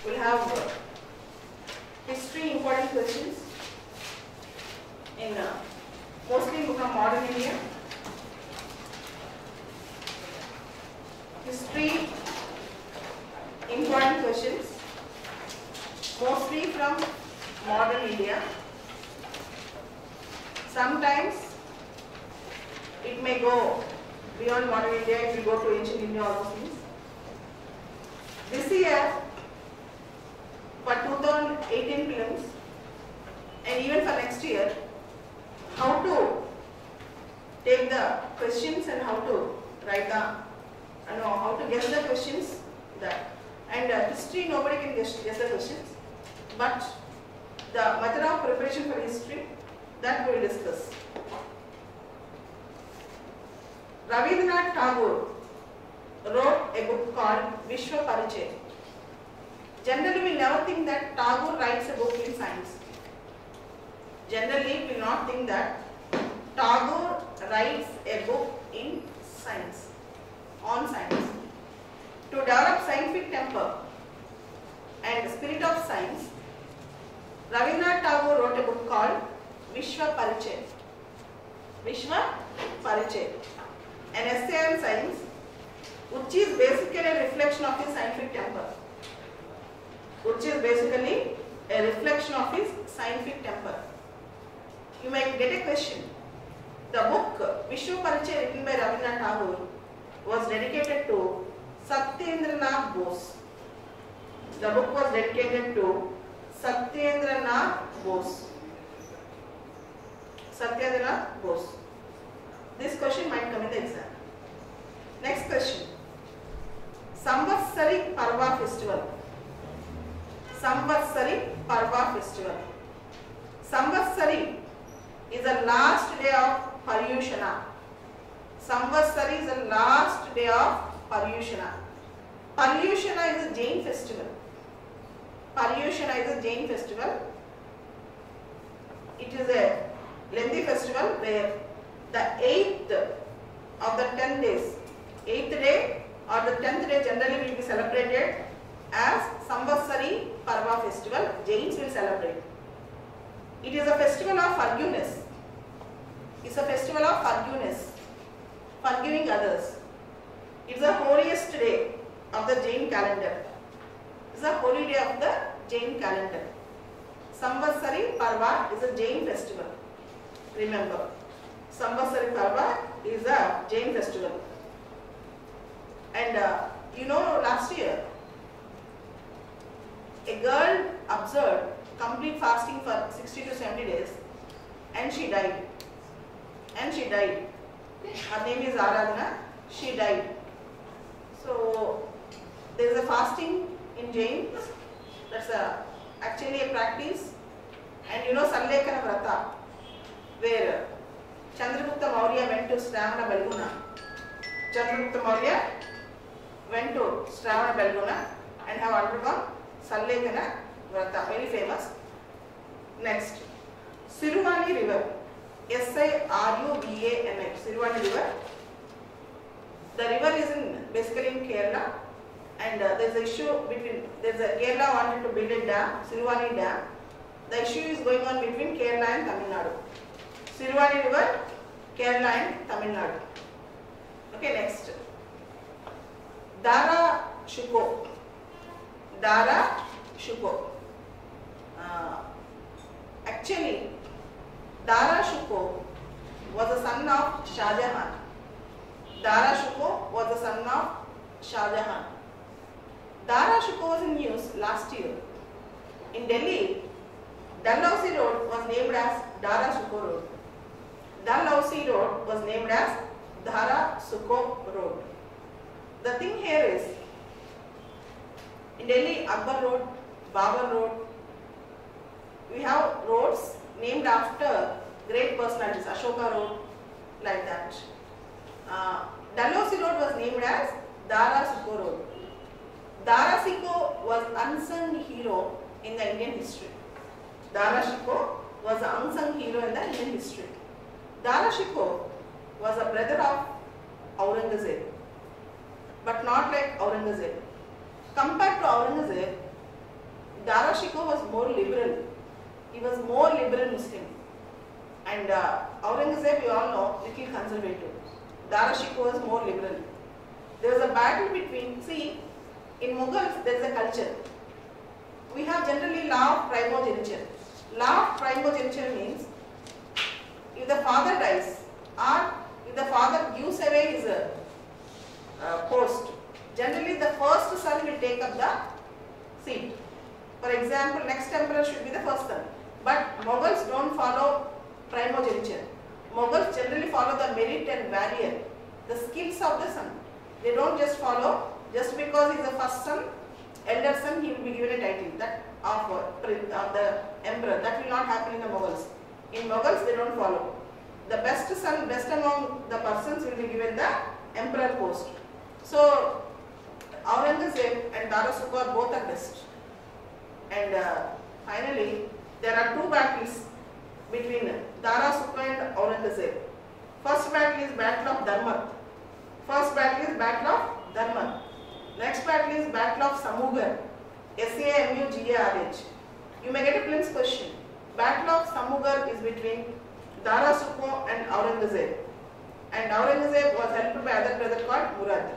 we'll have history important questions in mostly from modern India. History important questions mostly from modern India. Sometimes it may go beyond modern India, it will go to ancient India, all those things. This year, for 2018 prelims, and even for next year, how to take the questions and how to write the, how to guess the questions, that. And history, nobody can guess the questions, but the method of preparation for history, that we will discuss. Rabindranath Tagore wrote a book called Vishwa Parichay. Generally, we never think that Tagore writes a book in science. Generally, we will not think that Tagore writes a book in science, on science. To develop scientific temper and spirit of science, Rabindranath Tagore wrote a book called Vishwa Parichay. Vishwa Parichay. An essay on science, which is basically a reflection of his scientific temper. Which is basically a reflection of his scientific temper. You might get a question. The book Vishwa Parichay, written by Rabindranath Tagore, was dedicated to Satyendranath Bose. The book was dedicated to Satyendranath Bose. Satyendranath Bose. This question might come in the exam. Next question. Samvatsari Parva Festival. Samvatsari Parva Festival. Samvatsari is the last day of Paryushana. Samvatsari is the last day of Paryushana. Paryushana is a Jain festival. Paryushana is a Jain festival. It is a lengthy festival where the 8th of the 10 days, 8th day or the 10th day generally will be celebrated as Samvatsari Parva festival. Jains will celebrate. It is a festival of forgiveness. It's a festival of forgiveness, forgiving others. It's the holiest day of the Jain calendar. It's a holy day of the Jain calendar. Samvatsari Parva is a Jain festival. Remember, Samvatsari Parva is a Jain festival. And last year, a girl observed complete fasting for 60 to 70 days and she died. Her name is Aradhana. She died. So, there is a fasting in Jains. That's actually a practice. And Sallekana Vrata, where Chandragupta Maurya went to Shravana Belguna. Chandragupta Maurya went to Shravana Belguna and have undergone Sallekana Vrata, very famous. Next, Siruvani River, Siruvani, Siruvani River. The river is basically in Kerala, and there is an issue between, Kerala wanted to build a dam, Siruvani Dam. The issue is going on between Kerala and Tamil Nadu. Siruvani River, Kerala and Tamil Nadu. Okay, next. Dara Shuko. Dara Shuko. Actually, Dara Shuko was the son of Shah Jahan. Dara Shuko was the son of Shah Jahan. Dara Shuko was in news last year. In Delhi, Dalhousie Road was named as Dara Shuko Road. Dalhousie Road was named as Dara Shuko Road. The thing here is, in Delhi, Akbar Road, Babur Road, we have roads named after great personalities, Ashoka Road, like that. Dalhousie Road was named as Dara Shuko Road. Dara Shuko was unsung hero in the Indian history. Dara Shuko was an unsung hero in the Indian history. Dara Shuko was a brother of Aurangzeb, but not like Aurangzeb. Compared to Aurangzeb, Dara Shikoh was more liberal. He was more liberal Muslim. And Aurangzeb, you all know, little conservative. Dara Shikoh was more liberal. There was a battle between, see, in Mughals there is a culture. We have generally law of primogeniture. Law of primogeniture means if the father dies or if the father gives away his post, generally the first son will take up the seat. For example, next emperor should be the first son. But Mughals don't follow primogeniture. Mughals generally follow the merit and value, the skills of the son. They don't just follow, just because he is the first son, elder son, he will be given a title that of the emperor. That will not happen in the Mughals. In Mughals, they don't follow. The best son, best among the persons will be given the emperor post. So, Aurangzeb and Dara Shikoh are both are best. And finally, there are two battles between Dara Shikoh and Aurangzeb. First battle is Battle of Dharmat. First battle is Battle of Dharmat. Next battle is Battle of Samugar. S-A-M-U-G-A-R-H. You may get a prelims question. Battle of Samugar is between Dara Shikoh and Aurangzeb. And Aurangzeb was helped by other brother called Murad.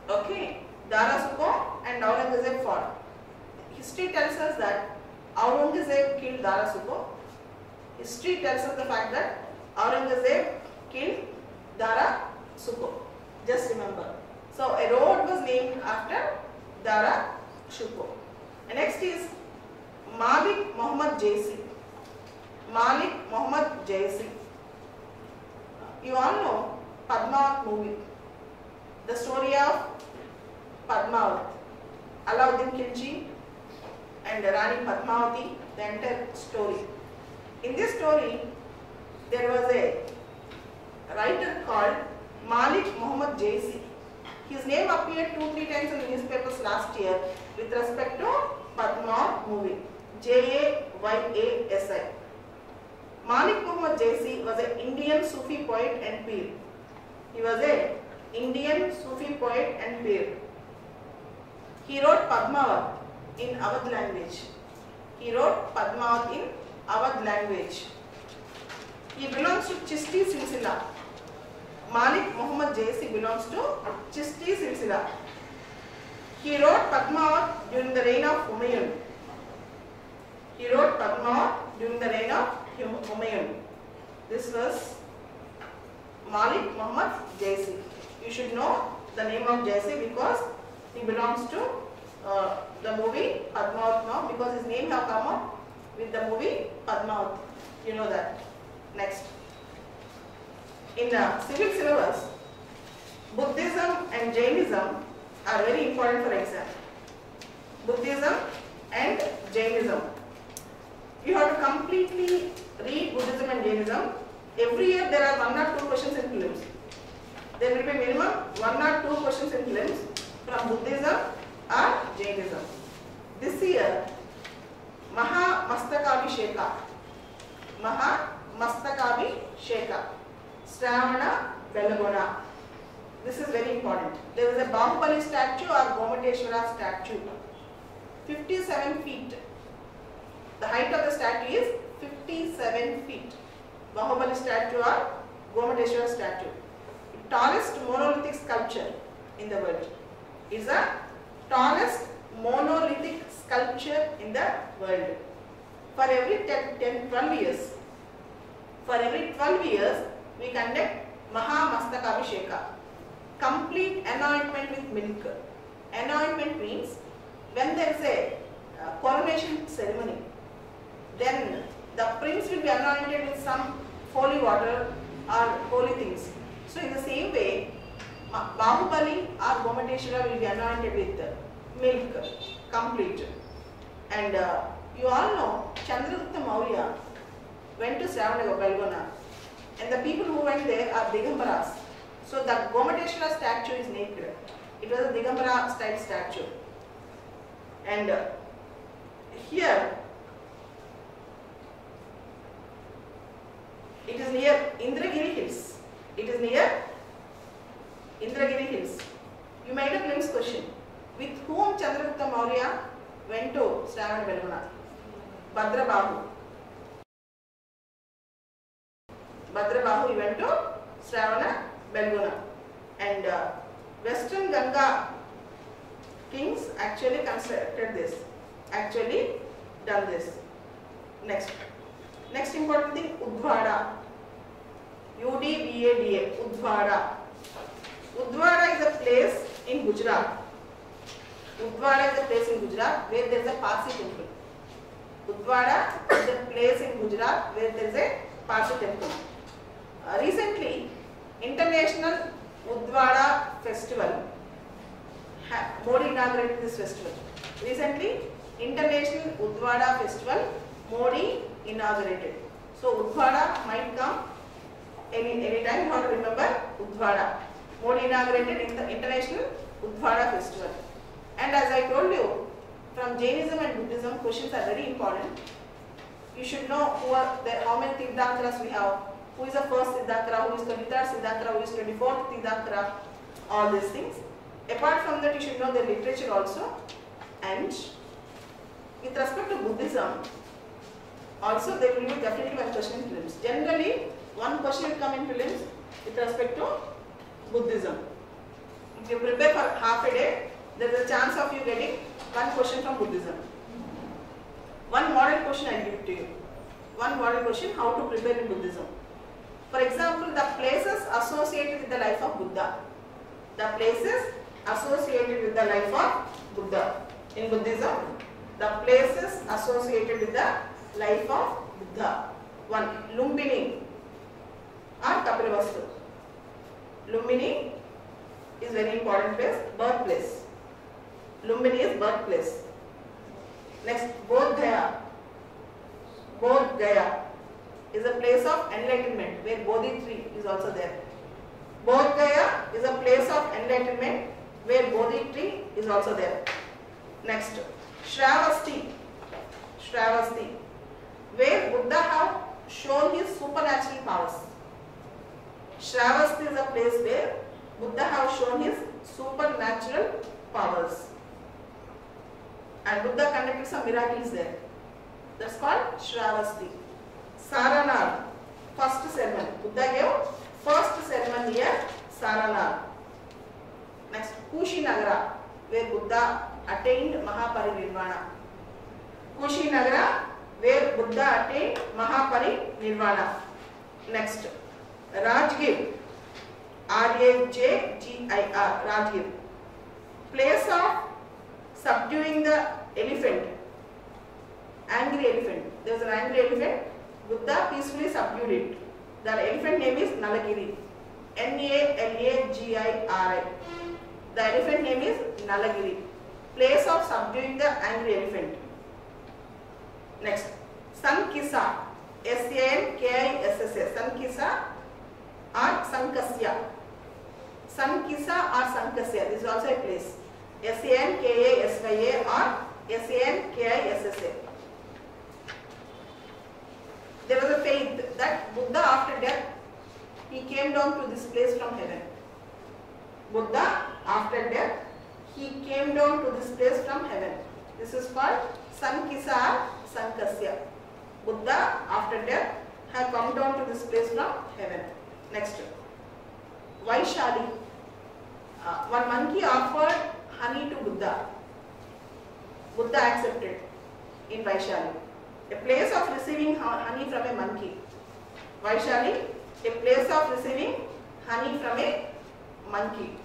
Okay. Dara Shikoh and Aurangzeb fought. History tells us that Aurangzeb killed Dara Shikoh. History tells us the fact that Aurangzeb killed Dara Shikoh. Just remember. So a road was named after Dara Shikoh. And next is Malik Muhammad Jaisi. Malik Muhammad Jaisi. You all know Padmavat movie. The story of Padmavat. Alauddin Khilji and Rani Padmavati, the entire story. In this story, there was a writer called Malik Muhammad Jaisi. His name appeared 2-3 times in the newspapers last year with respect to Padmavat movie. Jayasi. Malik Muhammad Jaisi was an Indian Sufi poet and peer. He was an Indian Sufi poet and peer. He wrote Padmavat in Awadh language. He wrote Padmavat in Awadh language. He belongs to Chishti Silsila. Malik Muhammad Jaisi belongs to Chishti Silsila. He wrote Padmavat during the reign of Humayun. He wrote Padmavat during the reign of Humayun. This was Malik Muhammad Jaisi. You should know the name of Jaisi because he belongs to the movie Padmavat now, because his name have come up with the movie Padmavat. You know that. Next. In the civil syllabus, Buddhism and Jainism are very important for exam. Buddhism and Jainism. You have to completely read Buddhism and Jainism. Every year there are 1 or 2 questions in prelims. There will be minimum 1 or 2 questions in prelims from Buddhism or Jainism. This year, Maha Mastakabhisheka. Maha Mastakabhisheka. Shravana Belagona. This is very important. There is a Bahubali statue or Gomateshwara statue. 57 feet. The height of the statue is 57 feet. Bahubali statue or Gomateshwara statue. The tallest monolithic sculpture in the world. Is the tallest monolithic sculpture in the world. For every 12 years. For every 12 years, we conduct Maha Mastakabhisheka. Complete anointment with milk. Anointment means when there is a coronation ceremony, then the prince will be anointed with some holy water or holy things. So in the same way, Bahubali or Gomateshwara will be anointed with milk, complete. And you all know Chandragupta Maurya went to Shravana Belagona, and the people who went there are Digambaras. So the Gomateshwara statue is naked. It was a Digambara style statue. And here it is near Indragiri Hills. It is near Indragiri Hills. You made a prelims question. With whom Chandragupta Maurya went to Shravana Belguna. Bhadrabahu. Bhadrabahu, he went to Shravana Belguna. And Western Ganga kings actually constructed this, actually done this. Next important thing, Udvada. UDVADA, Udvada. Udvada is a place in Gujarat. Udvada is a place in Gujarat where there is a Parsi temple. Udvada is a place in Gujarat where there is a Parsi temple. Recently, International Udvada Festival, Modi inaugurated this festival. Recently, International Udvada Festival, Modi inaugurated. So Udvada might come any time. You have to remember Udvada. Modi inaugurated in the International Udvada Festival. And as I told you, from Jainism and Buddhism, questions are very important. You should know how many Tirthankaras we have. Who is the first Tirthankara, who is 23rd Tirthankara, who is 24th Tirthankara, all these things. Apart from that, you should know the literature also. And with respect to Buddhism, also there will be definitely one question in prelims. Generally, one question will come in prelims with respect to Buddhism. If you prepare for half a day, there is a chance of you getting one question from Buddhism. One model question I will give to you. One model question, how to prepare in Buddhism. For example, the places associated with the life of Buddha. The places associated with the life of Buddha. In Buddhism, the places associated with the life of Buddha. 1. Lumbini or Kapilavastu. Lumbini is very important place, birthplace. Lumbini is birthplace. Next, Bodh Gaya. Bodh Gaya is a place of enlightenment where Bodhi tree is also there. Bodh Gaya is a place of enlightenment where Bodhi tree is also there. Next, Shravasti. Shravasti, where Buddha have shown his supernatural powers. Shravasti is a place where Buddha have shown his supernatural powers. And Buddha conducted some miracles there. That's called Shravasti. Saranath, first sermon. Buddha gave first sermon here, Saranath. Next, Kushinagara, where Buddha attained Mahaparinirvana. Kushinagara, where Buddha attained Mahaparinirvana. Next, Rajgir, R-A-J-G-I-R, Rajgir, place of subduing the elephant, angry elephant. There was an angry elephant. Buddha peacefully subdued it. The elephant name is Nalagiri. N-A-L-A-G-I-R-I. The elephant name is Nalagiri. Place of subduing the angry elephant. Next, Sankisa. S-A-N-K-I-S-S-A. Sankisa or Sankasya. Sankisa or Sankasya. This is also a place. S-A-N-K-A-S-Y-A or S-A-N-K-I-S-S-A. There was a faith that Buddha after death, he came down to this place from heaven. Buddha after death, he came down to this place from heaven. This is called Sankisa or Sankasya. Buddha after death have come down to this place from heaven. Next, Vaishali. One monkey offered honey to Buddha. Buddha accepted in Vaishali. A place of receiving honey from a monkey. Vaishali, a place of receiving honey from a monkey.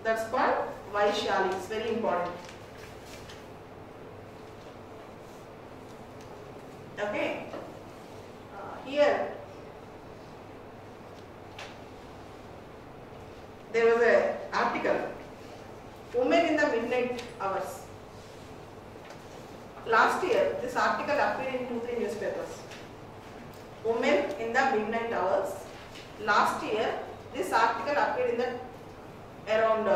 That's called Vaishali. It's very important. Okay. Here, there was an article, Women in the Midnight Hours. Last year, this article appeared in 2-3 newspapers. Women in the Midnight Hours. Last year, this article appeared in the around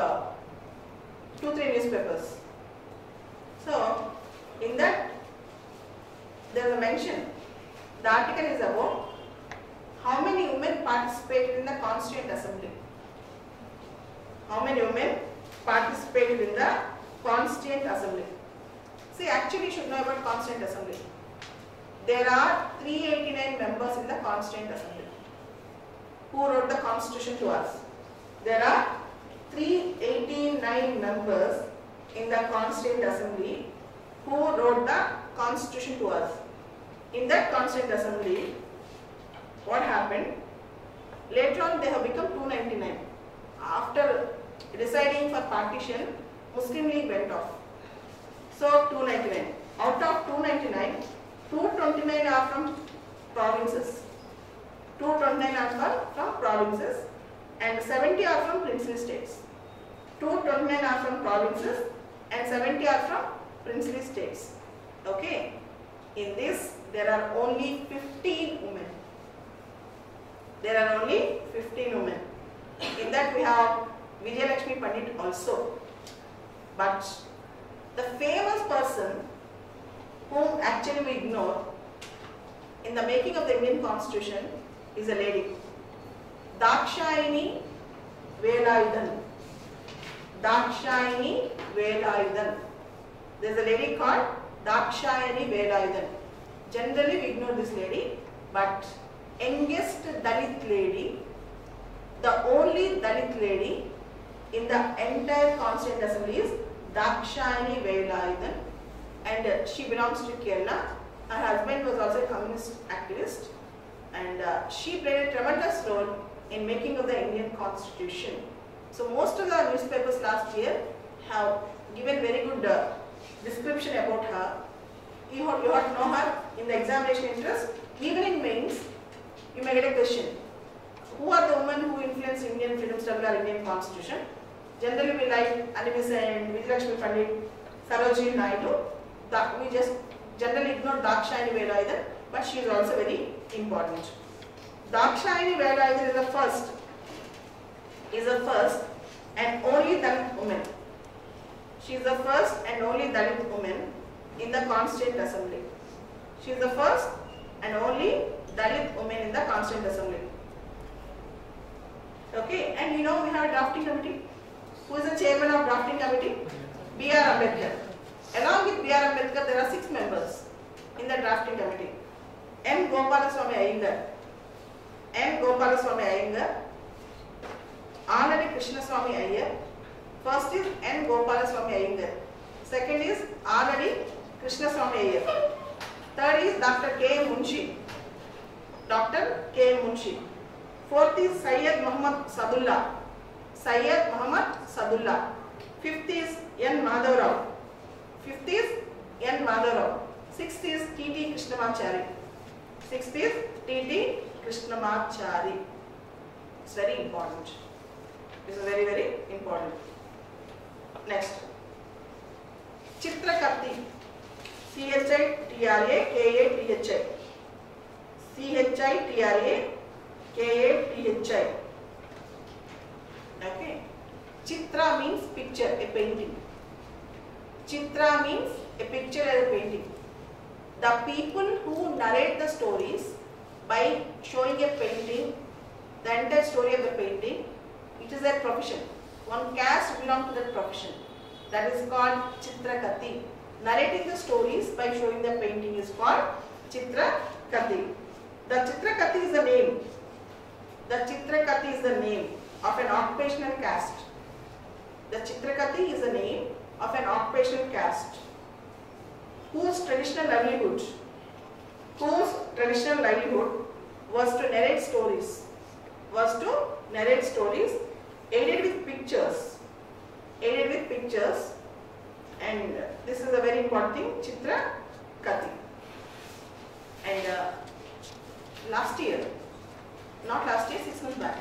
2-3 newspapers. So, in that, there is a mention. The article is about how many women participated in the Constituent Assembly. How many women participated in the Constituent Assembly? See, actually you should know about Constituent Assembly. There are 389 members in the Constituent Assembly. Who wrote the Constitution to us? There are 389 members in the Constituent Assembly who wrote the Constitution to us. In that Constituent Assembly, what happened? Later on they have become 299. After deciding for partition, Muslim League went off. So 299. Out of 299, 229 are from provinces. 229 are from provinces and 70 are from princely states. 229 are from provinces and 70 are from princely states. Okay. In this, there are only 15 women. There are only 15 women. In that we have Vijayalakshmi Pandit also. But the famous person whom actually we ignore in the making of the Indian Constitution is a lady. Dakshayini Velayudan. Dakshayini Velayudan. There is a lady called Dakshayini Velayudan. Generally we ignore this lady, but youngest Dalit lady, the only Dalit lady in the entire Constituent Assembly is Dakshayini Velayudan, and she belongs to Kerala. Her husband was also a communist activist, and she played a tremendous role in making of the Indian Constitution. So most of the newspapers last year have given very good description about her. You have to know her in the examination interest. Even in mains, you may get a question. Who are the women who influenced Indian freedom struggle or Indian Constitution? Generally we like Animis and Vijayalakshmi Pandit, Sarojini Naidu. We just generally ignore Dakshayini Velayudan, but she is also very important. Dakshayini Velayudan is the first and only Dalit woman. She is the first and only Dalit woman in the Constituent Assembly. She is the first and only Dalit woman in the Constituent Assembly. Okay, and you know we have a drafting committee. Who is the chairman of drafting committee? B.R. Ambedkar. Along with B.R. Ambedkar, there are 6 members in the drafting committee. M. Gopalaswamy Iyengar, M. Gopalaswamy Iyengar, Already Krishnaswamy Iyer. First is N. Gopalaswamy Iyengar. Second is Already Krishnaswamy Iyer. Third is Dr. K. Munshi. Dr. K. Munshi. Fourth is Syed Muhammad Sadullah. Syed Muhammad Sadullah. Fifth is N. Madhavrao. Fifth is N. Madhavrao. Sixth is T.T. Krishnamachari. Sixth is T.T. Krishnamachari. It's very important. This is very, very important. Next. Chitrakarthi. C-H-I-T-R-A-K-A-T-H-I. C-H-I-T-R-A-K-A-T-H-I. Okay. Chitra means picture, a painting. Chitra means a picture or a painting. The people who narrate the stories by showing a painting, the entire story of the painting, it is a profession. One caste belongs to that profession. That is called Chitrakarthi. Narrating the stories by showing the painting is called Chitrakarthi. The Chitrakarthi is the name. The Chitrakarthi is the name of an occupational caste. The Chitrakarthi is the name of an occupational caste whose traditional livelihood was to narrate stories. Aided with pictures, and this is a very important thing, Chitrakarthi. And 6 months back,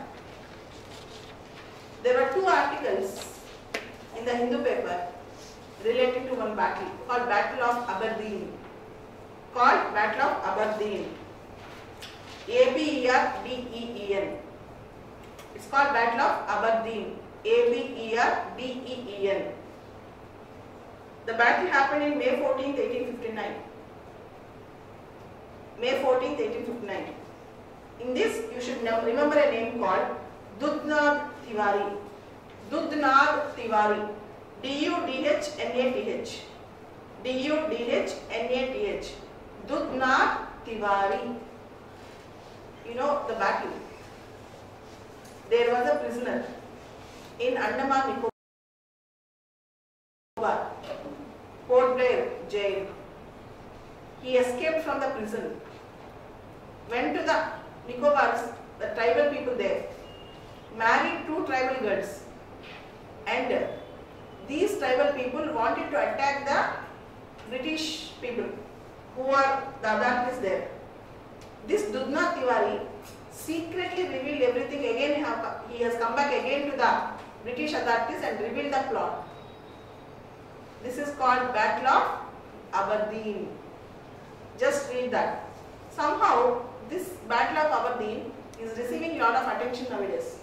there were 2 articles in the Hindu paper relating to one battle called Battle of Aberdeen. A-B-E-R-D-E-E-N. It's called Battle of Aberdeen. A-B-E-R-D-E-E-N. The battle happened in May 14th, 1859. May 14th, 1859. In this, you should remember a name called Dudhnad Tiwari. D-U-D-H-N-A-T-H. D-U-D-H-N-A-T-H. Dudnath Tiwari. You know the battle. There was a prisoner in Andaman Nicobar, Port Blair jail. He escaped from the prison, went to the Nicobars, the tribal people there, married 2 tribal girls, and these tribal people wanted to attack the British people who are the authorities there. This Dudnath Tiwari secretly revealed everything again. He has come back again to the British authorities and revealed the plot. This is called Battle of Aberdeen. Just read that. Somehow this Battle of Aberdeen is receiving lot of attention nowadays.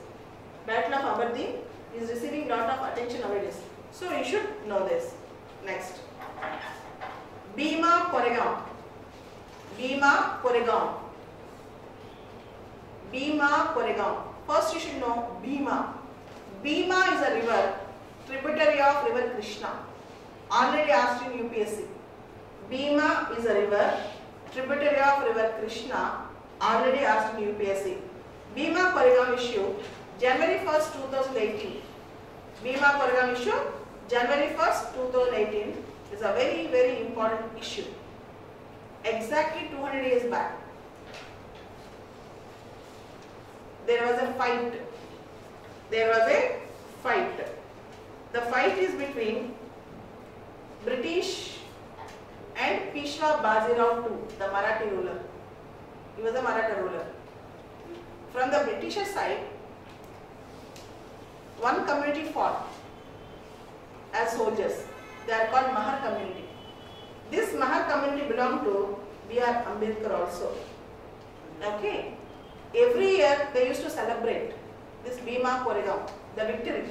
Battle of Aberdeen is receiving lot of attention nowadays. So you should know this. Next. Bhima Koregaon. Bhima Koregaon. Bhima Koregaon. First you should know Bhima. Bhima is a river, tributary of river Krishna. Already asked in UPSC. Bhima is a river, tributary of river Krishna. Already asked in UPSC. Bhima Koregaon issue, January 1st, 2018. Bhima Koregaon issue, January 1st, 2018 is a very, very important issue. Exactly 200 years back, there was a fight. The fight is between British and Peshwa Bajirao II, the Marathi ruler. He was a Maratha ruler. From the British side, one community fought as soldiers. They are called Mahar community. This Mahar community belonged to B.R. Ambedkar also. Okay. Every year they used to celebrate this Bhima Koregaon, the victory.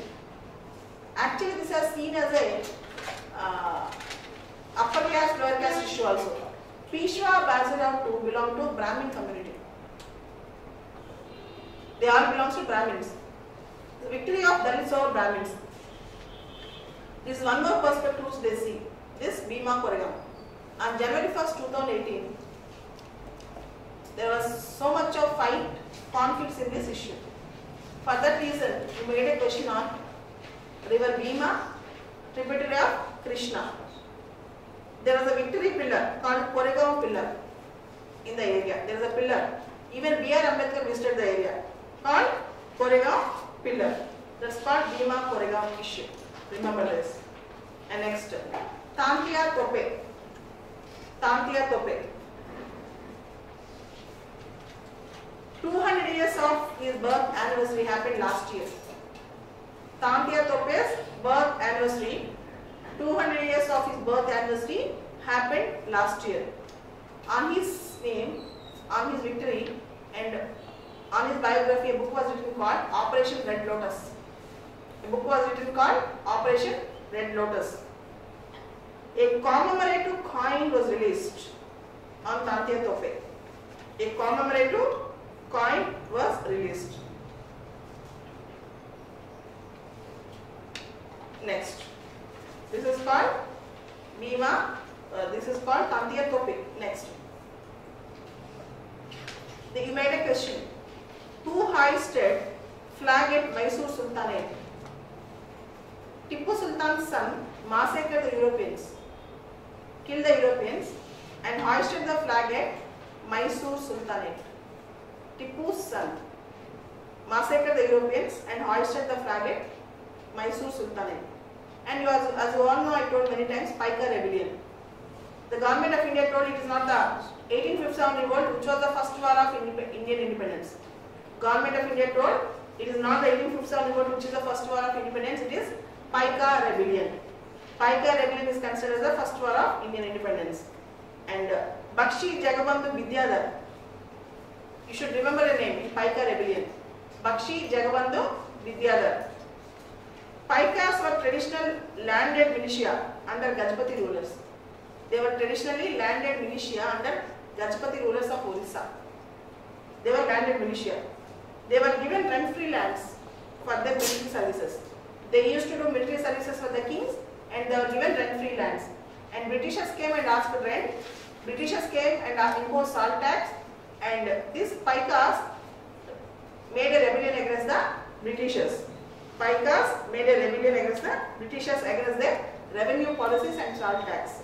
Actually this is seen as a upper caste, lower caste issue also. Peshwa Bajirao II belonged to Brahmin community. They all belongs to Brahmins. The victory of Dalits over Brahmins. This is one more perspective which they see. This Bhima Koregaon. On January 1st, 2018, there was so much of fight, conflicts in this issue. For that reason, we made a question on river Bhima, tributary of Krishna. There was a victory pillar called Koregaon pillar in the area. There is a pillar. Even B.R. Ambedkar visited the area called Koregaon pillar. That's called Bhima Koregaon issue. Remember this. And next, Tantia Tope. Tantia Tope. 200 years of his birth anniversary happened last year. Tantia Tope's birth anniversary, 200 years of his birth anniversary happened last year. On his name, on his victory, and on his biography, a book was written called Operation Red Lotus. A book was written called Operation Red Lotus. A commemorative coin was released on Tantia Tope. A commemorative coin was released. Next, this is called Bhima. This is called Tantia Tope. Next, you made a question. Who hoisted flag at Mysore Sultanate? Tipu Sultan's son massacred the Europeans, killed the Europeans, and hoisted the flag at Mysore Sultanate. Tipu's son massacred the Europeans and hoisted the flag at Mysore Sultanate. And you as you all know, I told many times, Paika rebellion. The government of India told it is not the 1857 revolt which was the first war of Indian independence. Government of India told it is not the 1857 revolt which is the first war of independence, it is Paika rebellion. Paika rebellion is considered as the first war of Indian independence. And Bakshi Jagabandhu Vidyadhar, you should remember the name in Paika rebellion. Bakshi Jagabandhu Vidyadhar. Paikas were traditional landed militia under Gajapati rulers. They were traditionally landed militia under Gajapati rulers of Orissa. They were landed militia. They were given rent-free lands for their military services. They used to do military services for the kings and they were given rent-free lands. and Britishers came and asked for rent. Britishers came and imposed salt tax, and these Paikas made a rebellion against the Britishers. Paikas made a rebellion against the Britishers against their revenue policies and salt tax.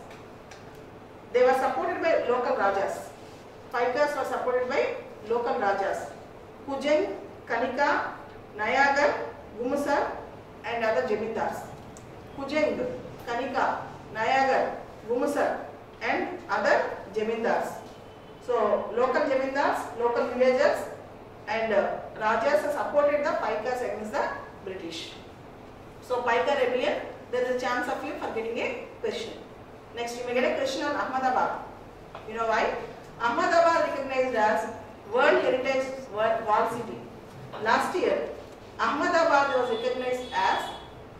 They were supported by local Rajas. Paikas were supported by local Rajas. Kujeng, Kanika, Nayagar, Gumusar and other Jamindars. Kujeng, Kanika, Nayagar, Gumusar and other Jamindars. So local Jamindars, local villagers and Rajas supported the Paikas against the British. So Paika rebellion, there is a chance of you for getting a question. Next you may get a question on Ahmedabad. You know why? Ahmedabad recognized as World Heritage Wall City. Last year, Ahmedabad was recognized as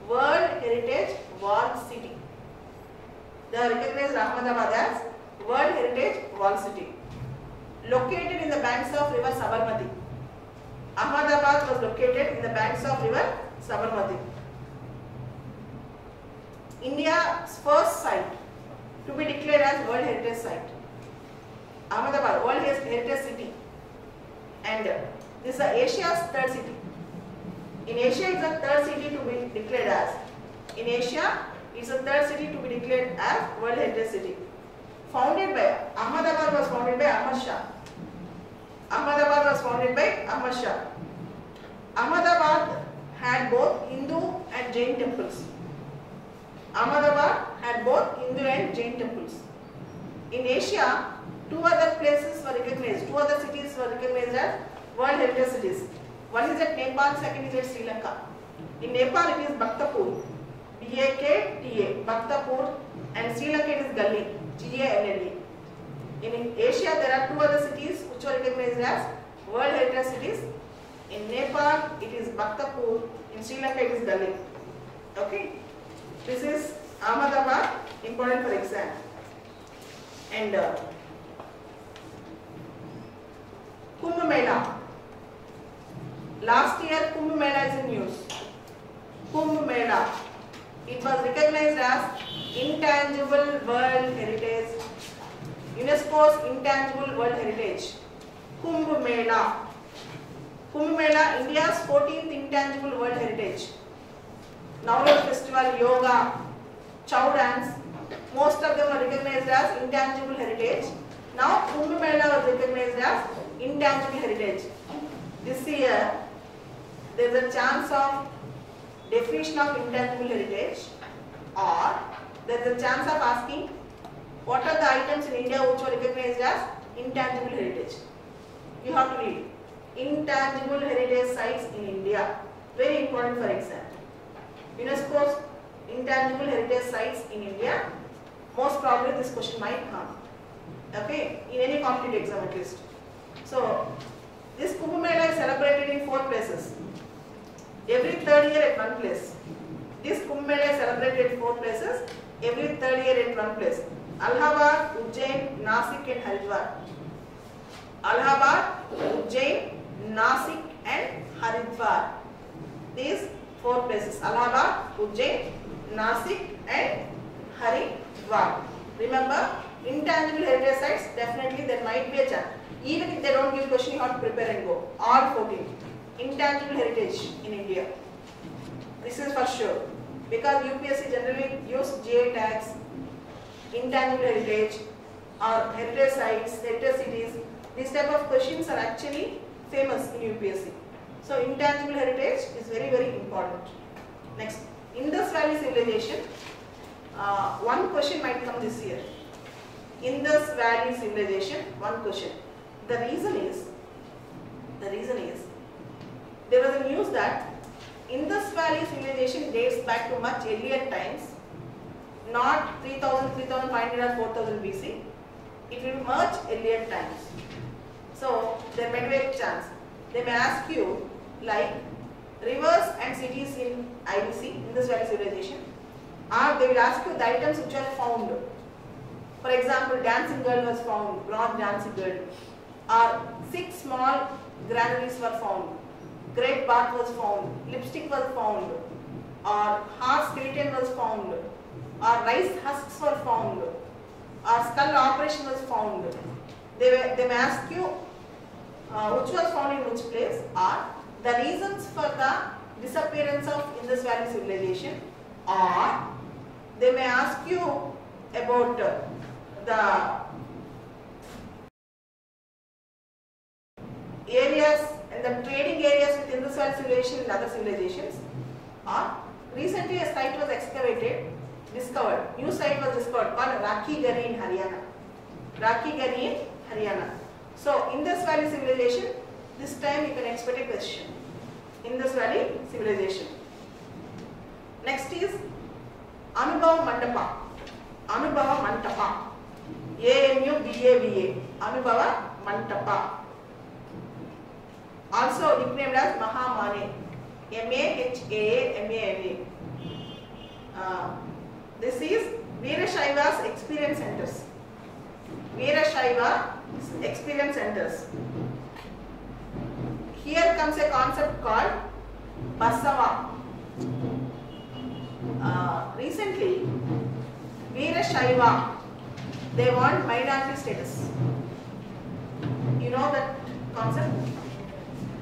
World Heritage Wall City. They have recognized Ahmedabad as World Heritage Wall City. Located in the banks of river Sabarmati. Ahmedabad was located in the banks of river Sabarmati. India's first site to be declared as World Heritage Site. Ahmedabad, World Heritage City. And this is Asia's third city. In Asia, it's the third city to be declared as. In Asia, it's the third city to be declared as World Heritage City. Founded by, Ahmedabad was founded by Ahmad Shah. Ahmedabad was founded by Ahmad Shah. Ahmedabad had both Hindu and Jain temples. Ahmedabad had both Hindu and Jain temples. In Asia, two other places were recognized, two other cities were recognized as World Heritage Cities. One is at Nepal, second is at Sri Lanka. In Nepal it is Bhaktapur, B-A-K-T-A, Bhaktapur, and Sri Lanka it is Galli, G-A-L-L-E. In Asia there are two other cities which are recognized as World Heritage Cities. In Nepal it is Bhaktapur, in Sri Lanka it is Galli. Okay, this is Ahmedabad, important for exam. And Kumbh Mela. Last year Kumbh Mela is in news. Kumbh Mela. It was recognized as Intangible World Heritage. UNESCO's Intangible World Heritage. Kumbh Mela. Kumbh Mela, India's 14th Intangible World Heritage. Nowruz Festival, Yoga, Chow Dance, most of them are recognized as Intangible Heritage. Now Kumbh Mela was recognized as Intangible Heritage. This year, there is a chance of definition of Intangible Heritage, or there is a chance of asking what are the items in India which were recognized as Intangible Heritage. You have to read Intangible Heritage Sites in India. Very important for exam. UNESCO's Intangible Heritage Sites in India. Most probably this question might come. Okay, in any competitive exam at least. So, this Kumbh Mela is celebrated in 4 places. Every third year at one place. This Kumbh Mela is celebrated at 4 places. Every third year at one place. Allahabad, Ujjain, Nasik and Haridwar. Allahabad, Ujjain, Nasik and Haridwar. These 4 places. Allahabad, Ujjain, Nasik and Haridwar. Remember, intangible heritage sites, definitely there might be a chance. Even if they don't give question, you have to prepare and go. All 14. Intangible heritage in India. This is for sure. Because UPSC generally use GI tags, intangible heritage or heritage sites, heritage cities. These type of questions are actually famous in UPSC. So intangible heritage is very, very important. Next, Indus Valley Civilization. One question might come this year. Indus Valley Civilization, one question. The reason is, there was a news that Indus Valley Civilization dates back to much earlier times, not 3000, 3500 or 4000 BC. It will be much earlier times. So there may be a chance. They may ask you like rivers and cities in IVC, Indus Valley Civilization, or they will ask you the items which are found. For example, dancing girl was found, bronze dancing girl, or 6 small granaries were found, great bath was found, lipstick was found, or horse skeleton was found, or rice husks were found, or skull operation was found. They may ask you which was found in which place, or the reasons for the disappearance of Indus Valley civilization, or they may ask you about the areas and the trading areas with Indus Valley civilization and other civilizations, or recently a site was discovered, new site was discovered called Rakhi Gari in Haryana. Rakhi Gari in Haryana. So, Indus Valley civilization, this time you can expect a question. Indus Valley civilization. Next is Anubhava Mandapa. Anubhava Mantapa. ANUBAVA. Anubhava Mantapa. Also nicknamed as Mahamane. MAHAAMANA. This is Veerashaiva's experience centers. Veerashaiva experience centers. Here comes a concept called Basava. Recently, Veerashaiva, they want minority status. You know that concept?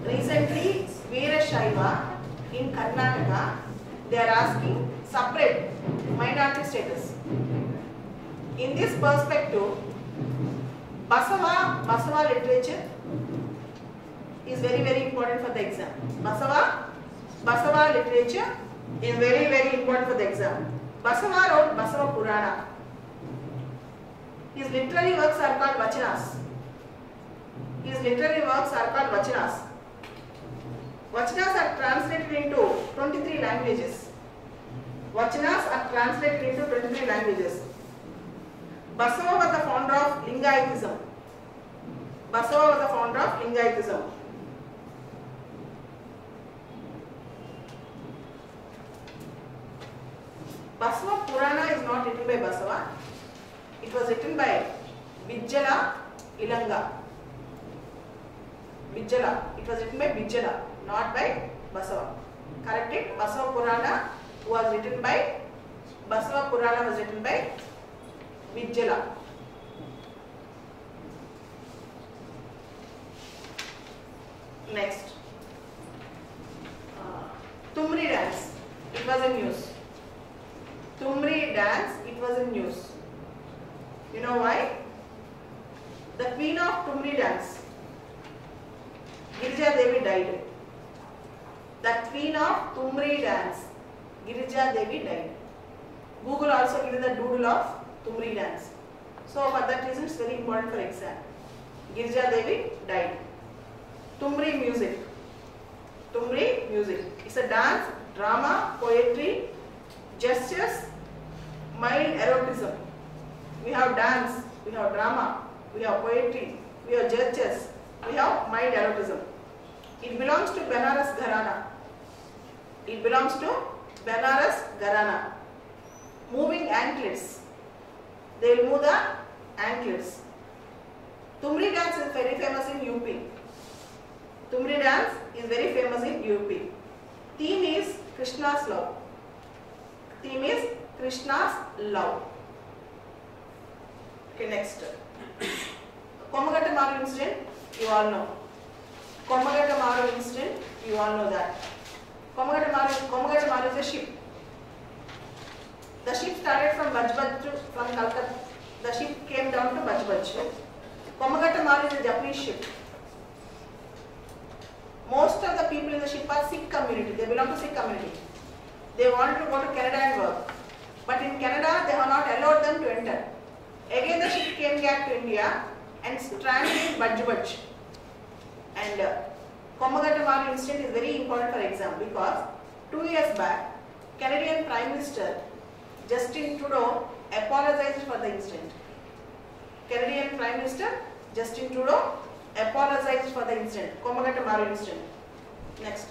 Recently, Veerashaiva in Karnataka, they are asking separate minority status. In this perspective, Basava literature is very important for the exam. Basava literature is very important for the exam. Basava wrote Basava Purana. His literary works are called Vachanas. Vachanas are translated into 23 languages. Basava was the founder of Lingayatism. Basava Purana is not written by Basava. It was written by Bijjala Ilanga. It was written by Bijjala, not by Basava. Correct it? Basava Purana was written by Bijjala. Next, Tumri dance. It was in news. You know why? The queen of Tumri dance, Girija Devi, died. Google also given the doodle of Tumri dance. So for that reason, it's very important for exam. Girija Devi died. Tumri music. It's a dance, drama, poetry, gestures, mild eroticism. We have dance, we have drama, we have poetry, we have gestures, we have mild eroticism. It belongs to Banaras Gharana. Moving anklets. They will move the anklets. Tumri dance is very famous in UP. Theme is Krishna's love. Okay, next. Komagatta Maru incident, you all know. Komagatta Maru incident, you all know that. Komagatta Maru is a ship. The ship started from from Calcutta. The ship came down to Bajbaj. Komagatta Maru is a Japanese ship. Most of the people in the ship are Sikh community. They belong to Sikh community. They wanted to go to Canada and work. But in Canada, they have not allowed them to enter. Again, the ship came back to India and stranded in Bajbaj. And Komagatta Maru incident is very important for exam because 2 years back, Canadian Prime Minister Justin Trudeau apologized for the incident. Canadian Prime Minister Justin Trudeau apologized for the incident, Komagatta Maru incident. Next,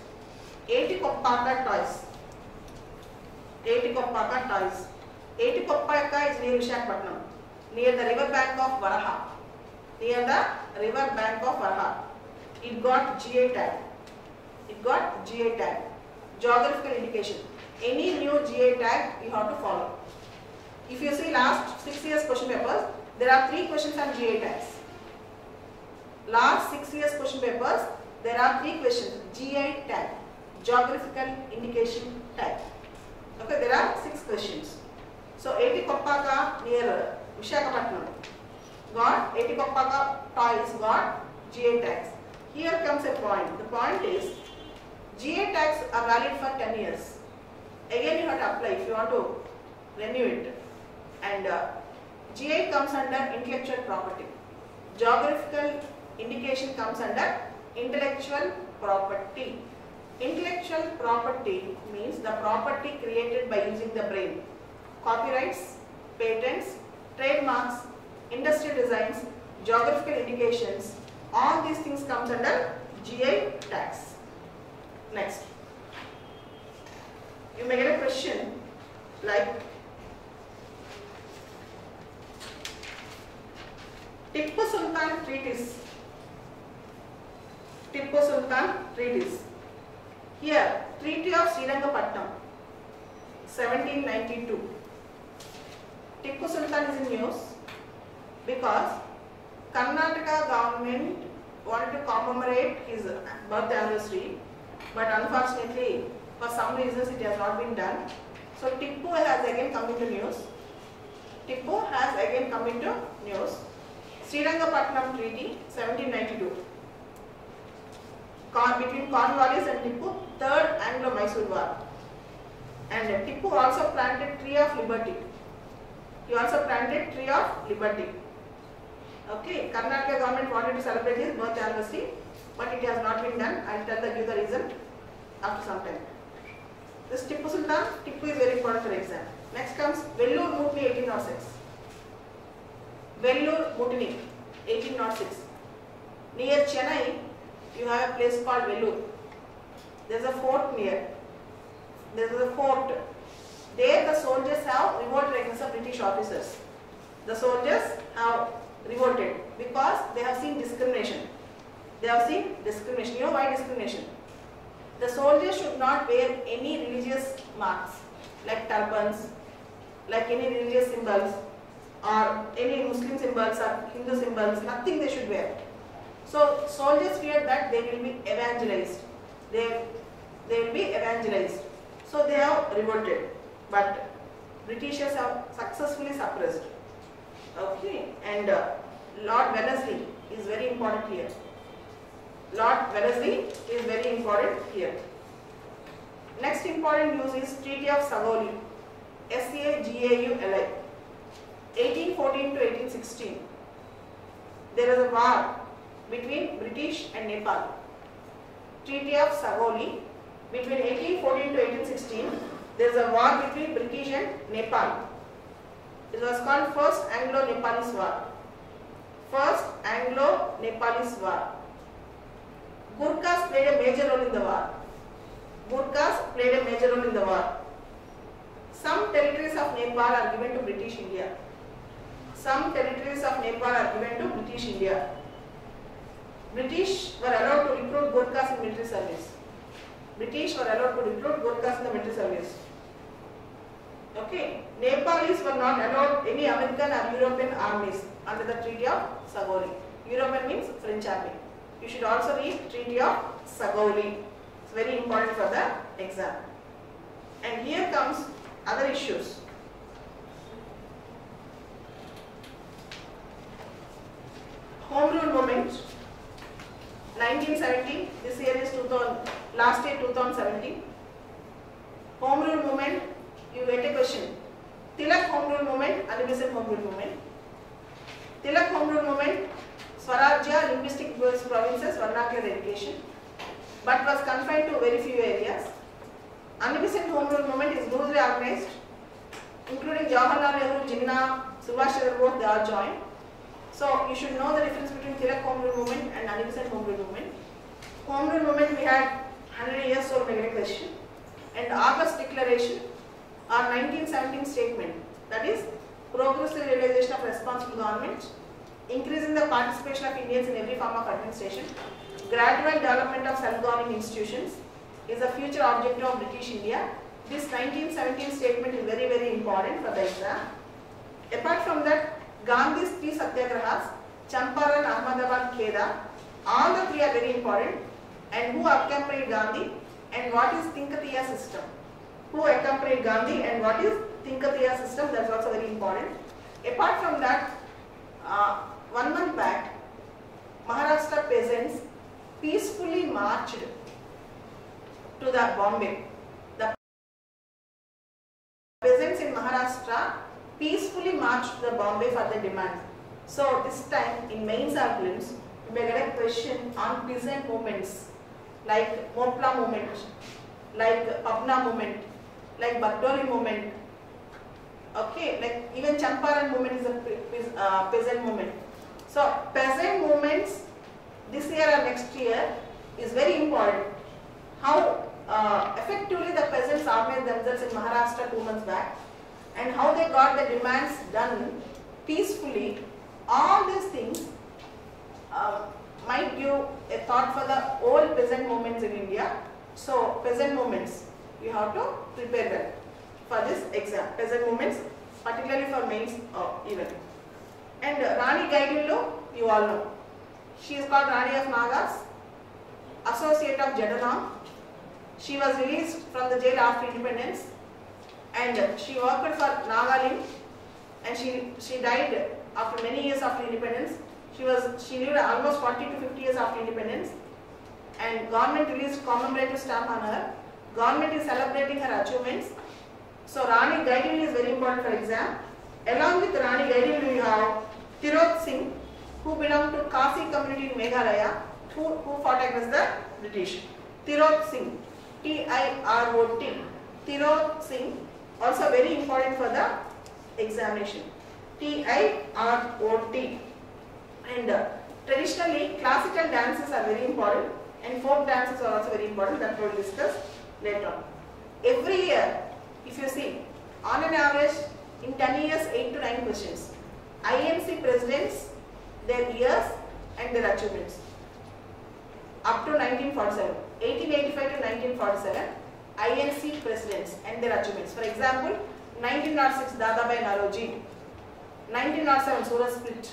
Etikoppaka toys. Etikoppaka is near Visakhapatnam, near the river bank of Varaha. It got GI tag. Geographical indication. Any new GI tag you have to follow. If you see last 6 years question papers, there are 3 questions on GI tags. Last 6 years question papers, there are 3 questions. GI tag, geographical indication tag. Okay, there are 6 questions. So, Etikopaka near Vishakhapatnam got Etikopaka toys got GI tags. Here comes a point. The point is GI tags are valid for 10 years. Again, you have to apply if you want to renew it. And GI comes under intellectual property. Geographical indication comes under intellectual property. Intellectual property means the property created by using the brain. Copyrights, patents, trademarks, industrial designs, geographical indications, all these things comes under GI tags. Next, you may get a question like Tipu Sultan Treatise. Tipu Sultan Treatise. Here, Treaty of Srirangapatnam, 1792. Tipu Sultan is in news because Karnataka government wanted to commemorate his birth anniversary, but unfortunately, for some reasons, it has not been done. So, Tipu has again come into news. Tipu has again come into news. Srirangapatnam Treaty, 1792. Between Cornwallis and Tipu, Third Anglo-Mysore War. And Tipu also planted Tree of Liberty. He also planted Tree of Liberty. Okay, Karnataka government wanted to celebrate his birth anniversary, but it has not been done. I will give the reason after some time. This Tipu Sultan, Tipu is very important for exam. Next comes Vellore Mutiny 1806. Vellore Mutiny 1806. Near Chennai, you have a place called Vellore. There is a fort near. There is a fort. There the soldiers have revolted against the British officers. The soldiers have revolted because they have seen discrimination. They have seen discrimination. You know why discrimination? The soldiers should not wear any religious marks like turbans, like any religious symbols or any Muslim symbols or Hindu symbols, nothing they should wear. So soldiers feared that they will be evangelized. They will be evangelized. So they have revolted. But Britishers have successfully suppressed. Okay, and Lord Wellesley is very important here. Lord Wellesley is very important here. Next important news is Treaty of Sagouli, S-A-G-A-U-L-I, 1814 to 1816. There is a war between British and Nepal. Treaty of Sagouli, between 1814 to 1816, there is a war between British and Nepal. It was called First Anglo-Nepalese War. First Anglo-Nepalese War. Gurkhas played a major role in the war. Gurkhas played a major role in the war. Some territories of Nepal are given to British India. Some territories of Nepal are given to British India. British were allowed to recruit Gurkhas in military service. British were allowed to recruit Gurkhas in the military service. Okay. Nepalese were not allowed any American or European armies under the Treaty of Sagouli. European means French army. You should also read Treaty of Sagouli. It's very important for the exam. And here comes other issues. Home Rule movement, 1970. This year is 2000. Last year 2017. Home Rule movement. You get a question. Tilak Home Rule movement, Unibisen Home Rule movement. Tilak Home Rule movement, Swarajya, linguistic based provinces, vernacular education, but was confined to very few areas. Unibisen Home Rule movement is loosely organized, including Jawaharlal Nehru, Jinnah, Subhash Chandra Bose, they all joined. So you should know the difference between Tilak Home Rule movement and Unibisen Home Rule movement. Home Rule movement we had 100 years old question, and August Declaration or 1917 statement, that is progressive realization of responsible government, increasing the participation of Indians in every form of administration, gradual development of self-governing institutions is a future objective of British India. This 1917 statement is very, very important for the exam. Apart from that, Gandhi's 3 satyagrahas, Champaran, Ahmedabad, Kheda, all the 3 are very important. And who accompanied Gandhi and what is Tinkatiya system? Who accompanied Gandhi and what is Tinkatiya system? That's also very important. Apart from that, 1 month back, Maharashtra peasants peacefully marched to the Bombay. The peasants in Maharashtra peacefully marched to the Bombay for their demands. So this time in mains or prelims, you may get a question on peasant movements like Mopla movement, like Pabna movement, like Bagdoli movement. Okay, like even Champaran movement is a peasant movement. So peasant movements this year or next year is very important. How effectively the peasants organized themselves in Maharashtra 2 months back and how they got the demands done peacefully. All these things might give a thought for the old peasant movements in India. So peasant movements, you have to prepare them for this exam. Peasant movements, particularly for mains even. And Rani Gaidillu, you all know. She is called Rani of Nagas, associate of Jadanam. She was released from the jail after independence and she worked for Nagaland and she died after many years after independence. She lived almost 40 to 50 years after independence and government released commemorative stamp on her. Government is celebrating her achievements. So Rani Gaidillu is very important for exam. Along with Rani Gaidillu you have Tirot Singh, who belonged to Kasi community in Meghalaya, who fought against the British. Tirot Singh, T-I-R-O-T, Tirot Singh, also very important for the examination. T-I-R-O-T. And traditionally, classical dances are very important and folk dances are also very important. That we will discuss later on. Every year, if you see, on an average, in 10 years, 8 to 9 questions. INC presidents, their years and their achievements. Up to 1947, 1885 to 1947, INC presidents and their achievements. For example, 1906, Dadabhai Naroji. 1907, Surat Split.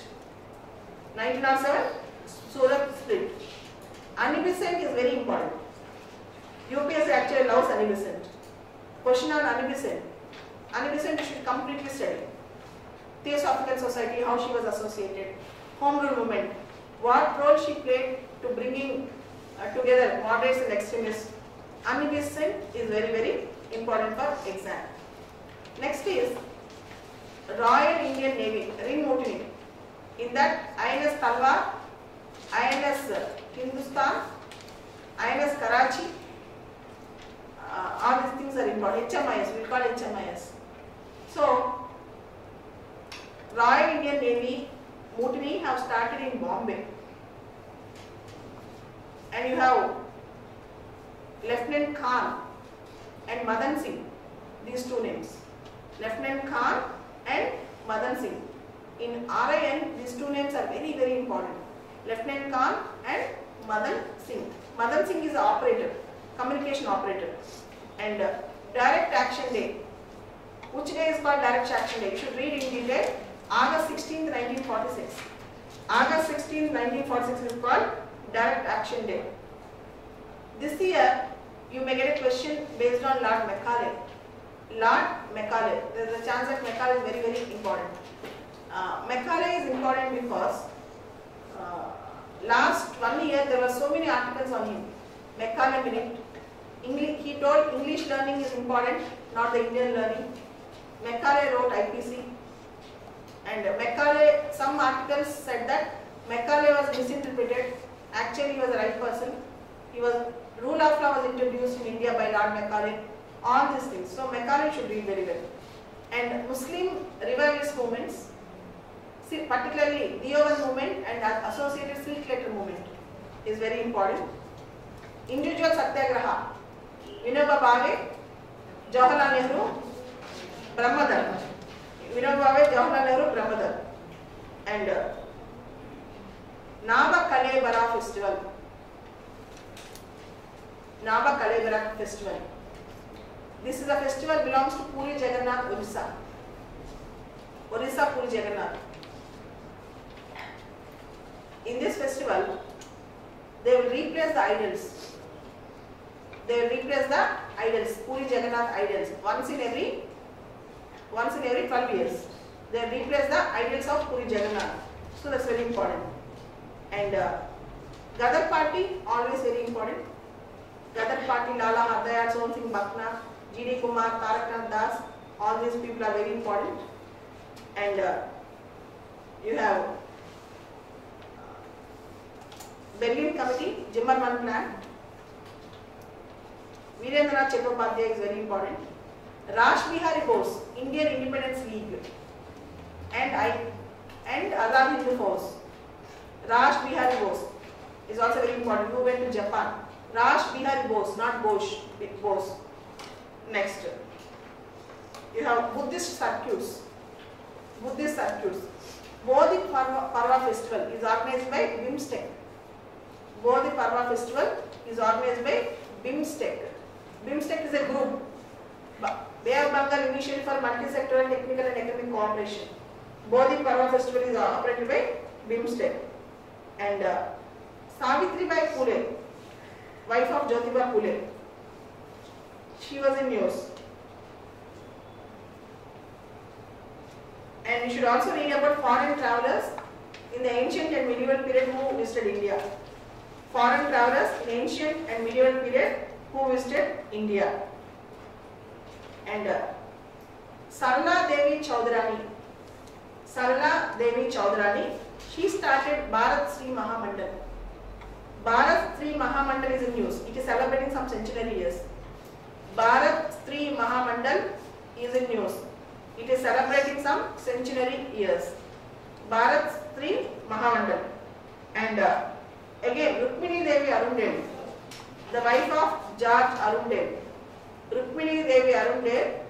1907, Surat Split. Annie Besant is very important. UPSC actually loves Annie Besant. Question on Annie Besant. Annie Besant you should completely study. Theosophical Society, how she was associated. Home rule movement. What role she played to bringing together moderates and extremists. Annie Besant is very, very important for exam. Next is Royal Indian Navy, Ring Mutiny. In that, INS Talwar, INS Hindustan, INS Karachi, all these things are important. HMIS, we call HMIS. So, Royal Indian Navy mutiny have started in Bombay. And you have Lieutenant Khan and Madan Singh, these 2 names. Lieutenant Khan and Madan Singh. In RIN, these 2 names are very, very important. Lieutenant Khan and Madan Singh. Madan Singh is the operator, communication operator. And Direct Action Day. Which day is called Direct Action Day? You should read in detail. August 16, 1946. August 16, 1946 is called Direct Action Day. This year, you may get a question based on Lord Macaulay. Lord Macaulay. There is a chance that Macaulay is very, very important. Macaulay is important because last 1 year there were so many articles on him. Macaulay Minute. He told English learning is important, not the Indian learning. Macaulay wrote IPC. And Macaulay, some articles said that Macaulay was misinterpreted. Actually, he was the right person. Rule of law was introduced in India by Lord Macaulay. All these things. So Macaulay should read very well. And Muslim revivalist movements, particularly Deoban movement and associated silk letter movement is very important. Individual Satyagraha, Vinoba Bhave, Jawaharlal Nehru, Brahmadar. Vinoba Bhave, Jawaharlal Nehru, Brahmadar. And Naba Kalebara Festival. Naba Kalebara Festival. This is a festival belongs to Puri Jagannath Odisha. Orissa Puri Jagannath. In this festival, they will replace the idols. They will replace the idols, Puri Jagannath idols, once in every 12 years. They will replace the idols of Puri Jagannath. So that's very important. And Gadar party, always very important. Gadar party, Lala Hardayat, Son Singh Bakna, G.D. Kumar, Tarak Das, all these people are very important. And you have Berlin Committee, Zimmermann Plan. Virendranath Chattopadhyay is very important. Raj Bihari Bose, Indian Independence League, and Azad Hindu Force. Raj Bihari Bose is also very important. Who went to Japan? Raj Bihari Bose, not Bose. Bose. Next, you have Buddhist circuits. Buddhist circuits. Bodhi Parva Festival is organized by BIMSTEC. Bodhi Parva Festival is organized by BIMSTEC. BIMSTEC is a group. Bay of Bengal Initiative for Multi-Sectoral Technical and Economic Cooperation. Bodhi Parva Festival is operated by BIMSTEC. And Savitribai Phule, wife of Jyotiba Phule, she was in news. And you should also read about foreign travelers in the ancient and medieval period who visited India. Foreign travelers in ancient and medieval period who visited India. And Sarla Devi Chaudhrani. Sarla Devi Chaudhrani, she started Bharat Sri Mahamandal. Bharat Sri Mahamandal is in news. It is celebrating some centenary years. Bharat Sri Mahamandal is in news. It is celebrating some centenary years. Bharat Sri Mahamandal. And again, Rukmini Devi Arundel, the wife of George Arundel. Rukmini Devi Arundel,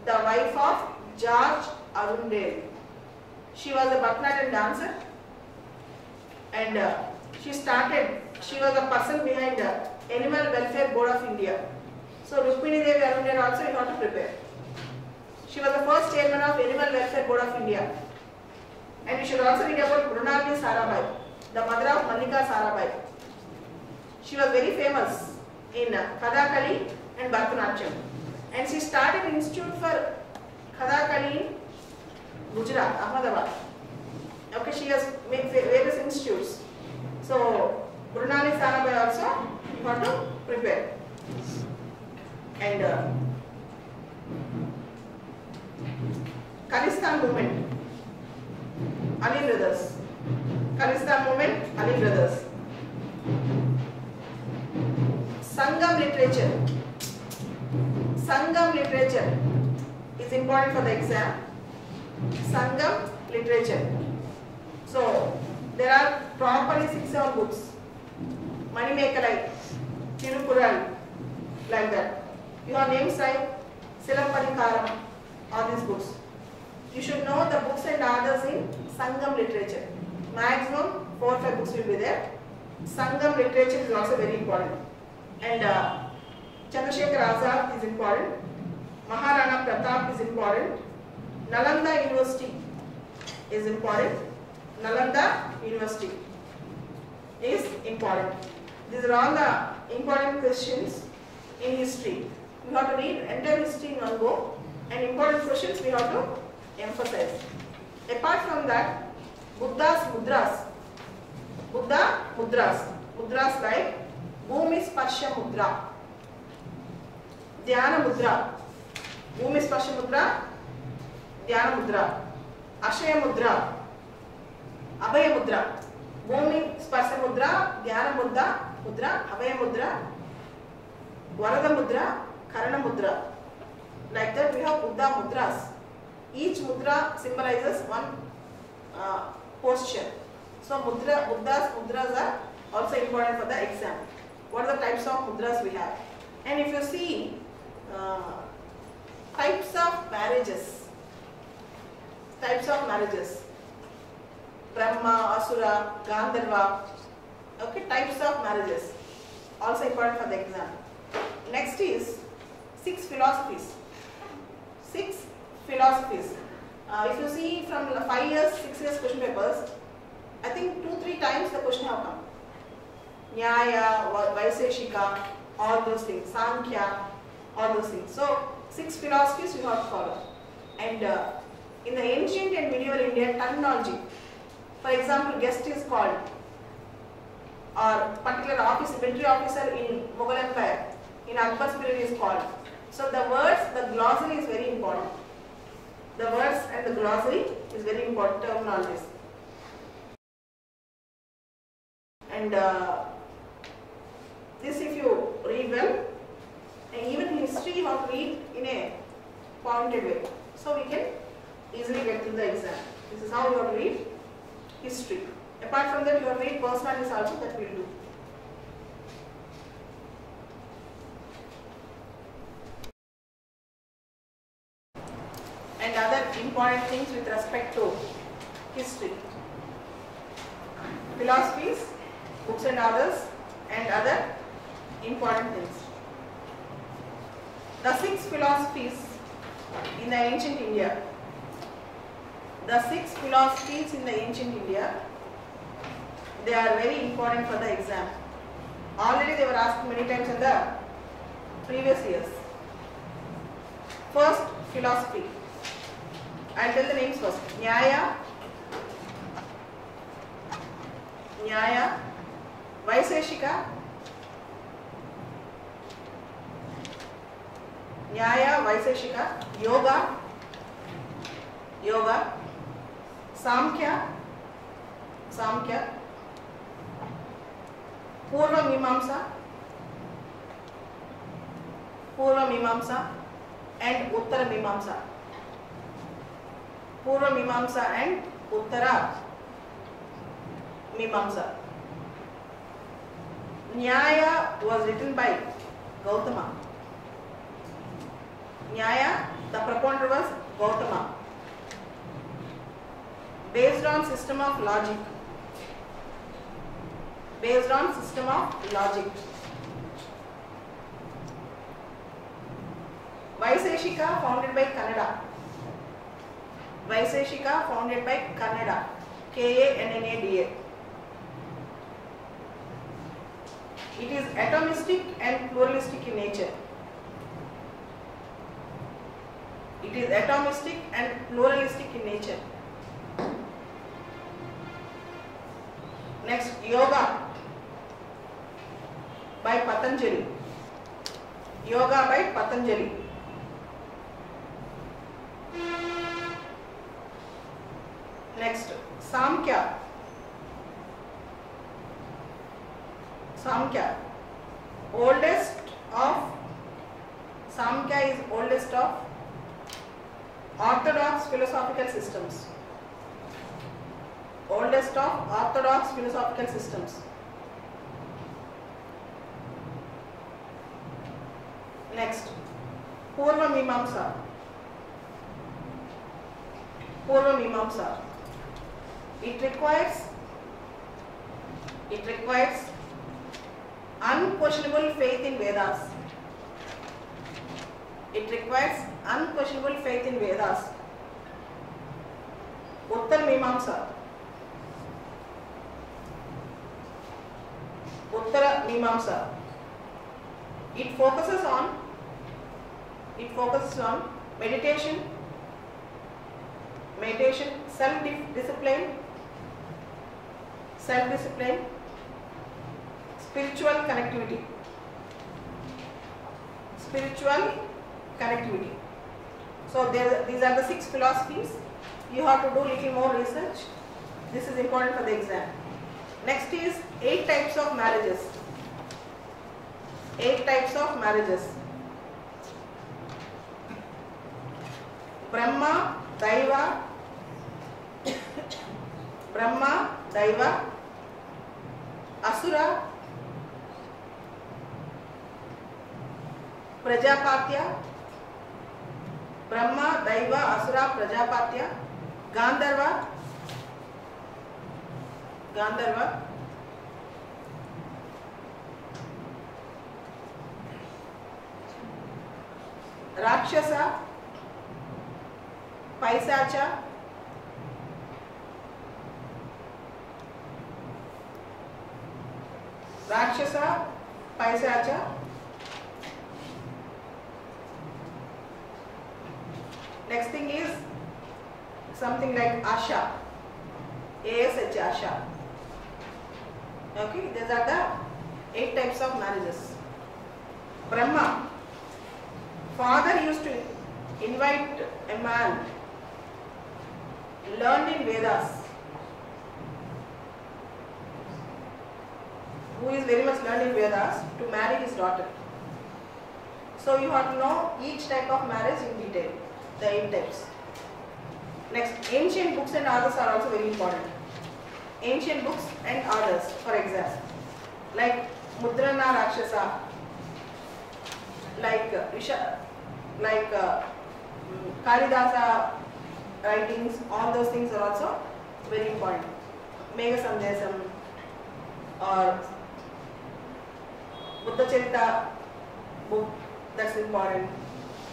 the wife of George Arundel. She was a Bharatanatyam dancer, and she was a person behind the Animal Welfare Board of India. So Rukmini Devi Arundel also you have to prepare. She was the first chairman of Animal Welfare Board of India. And you should also read about Brunali Sarabhai, the mother of Mallika Sarabhai. She was very famous in Kathakali and Bharatanatyam. And she started an institute for Kathakali in Gujarat, Ahmedabad. Okay, she has made various institutes. So Brunali Sarabhai also you have to prepare. And Khalistan movement, Ali brothers. Khalistan movement, Ali brothers. Sangam literature. Sangam literature is important for the exam. Sangam literature. So there are properly 6-7 books. Manimekalai, Tirukural, like that. You have names like Silapadikaram, all these books. You should know the books and others in Sangam literature. Maximum 4 or 5 books will be there. Sangam literature is also very important. And Chandrasekhar Azad is important. Maharana Pratap is important. Nalanda University is important. Nalanda University is important. These are all the important questions in history. We have to read entire history in one go, and important questions we have to emphasize. Apart from that, Buddha's mudras. Buddha mudras. Mudras like Bhumi Sparsha Mudra, Dhyana Mudra, Bhumi Sparsha Mudra, Dhyana Mudra, Ashaya Mudra, Abhaya Mudra, Bhumi Sparsha Mudra, Dhyana Mudra, Abhaya Mudra, Varada Mudra, Karana Mudra. Like that we have Buddha mudras. Each mudra symbolizes one posture. So Buddha's mudras are also important for the exam. What are the types of mudras we have? And if you see types of marriages, Brahma, Asura, Gandharva, okay, types of marriages, also important for the exam. Next is 6 philosophies. 6 philosophies. If you see from 5 years, 6 years question papers, I think 2-3 times the question have come. Nyaya, Vaiseshika, all those things, Sankhya, all those things. So 6 philosophies you have to follow. And in the ancient and medieval India, terminology, for example, guest is called, or particular officer, military officer in Mughal Empire, in Akbar's period is called. So the words, the glossary is very important. The words and the glossary is very important terminologies. And this if you read well, and even history you have to read in a pointed way. So we can easily get through the exam. This is how you have to read history. Apart from that, you have to read personalities also, that we will do. And other important things with respect to history. Philosophies, books and others, and other important things. The 6 philosophies in the ancient India. The 6 philosophies in the ancient India, they are very important for the exam. Already they were asked many times in the previous years. First, philosophy. I'll tell the names first. Nyaya, Vaiseshika, Yoga, Samkhya, Purva Mimamsa and Uttara Mimamsa. Purva Mimamsa and Uttara Mimamsa. Nyaya was written by Gautama. Nyaya, the proponent was Gautama. Based on system of logic. Based on system of logic. Vaiseshika, founded by Kannada. Vaiseshika, founded by Kannada. K-A-N-N-A-D-A. It is atomistic and pluralistic in nature. It is atomistic and pluralistic in nature. Next, Yoga by Patanjali. Yoga by Patanjali. Next, Samkhya. Oldest of Samkhya is oldest of orthodox philosophical systems. Oldest of orthodox philosophical systems. Next, Purva Mimamsa. It requires unquestionable faith in Vedas. It requires unquestionable faith in Vedas. Uttara Mimamsa. It focuses on meditation, self-discipline, spiritual connectivity. So these are the 6 philosophies. You have to do little more research. This is important for the exam. Next is 8 types of marriages. 8 types of marriages. Brahma, Daiva, Asura, Prajapatya, Brahma, Daiva, Asura, Prajapatya, Gandharva, Rakshasa, Paisacha, Rakshasa, Paisacha. Next thing is something like Asha, ASH, Asha. Okay, these are the 8 types of marriages. Brahma, father used to invite a man learned in Vedas, who is very much learned in Vedas, to marry his daughter. So you have to know each type of marriage in detail, the 8 types. Next, ancient books and others are also very important. Ancient books and others, for example, like Mudrana Rakshasa, like Kalidasa writings, all those things are also very important. Megha Sandesam or Buddha Charita book, that's important,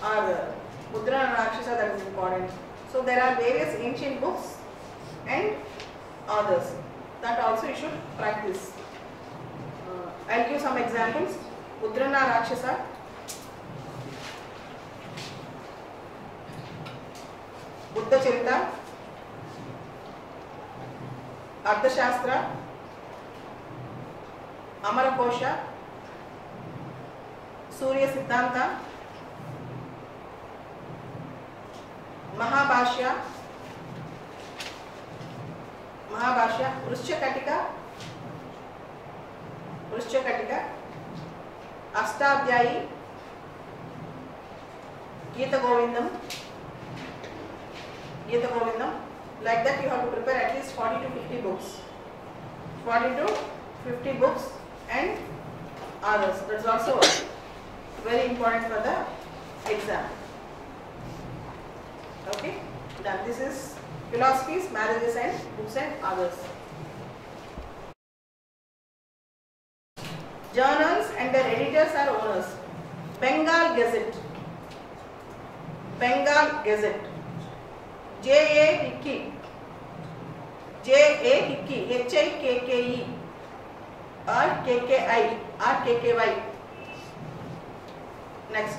or Mudrana Rakshasa, that is important. So there are various ancient books and others that also you should practice. I'll give some examples. Mudrana Rakshasa, Buddha Charita, Arthashastra, Amarakosha, Surya Siddhanta, Mahabhashya, Vrishchakatika, Ashtadhyayi, Gita Govindam. Like that you have to prepare at least 40 to 50 books. 40 to 50 books and others. That's also very important for the exam. Okay, done. This is philosophies, marriages and books and others. Journals and their editors are owners. Bengal Gazette, J.A. Hickey, H-I-K-K-E or K-K-I or K-K-Y. Next,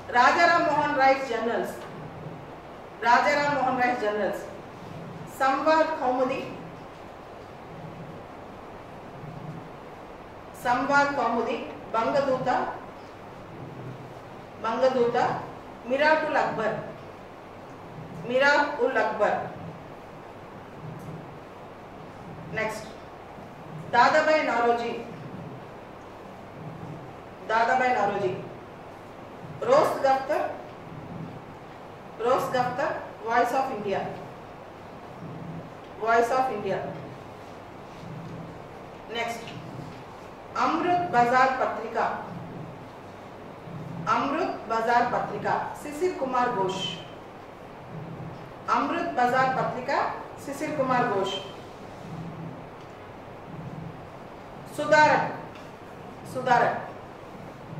Rajaram Mohan Rai's journals. Samvad Kaumudi, Bangaduta, Miratul Akbar. Next, Dadabai Naroji, Rose Gaftar, Voice of India. Next, Amrut Bazar Patrika, Sisir Kumar Ghosh. Amrut Bazar Patrika, Sisir Kumar Ghosh.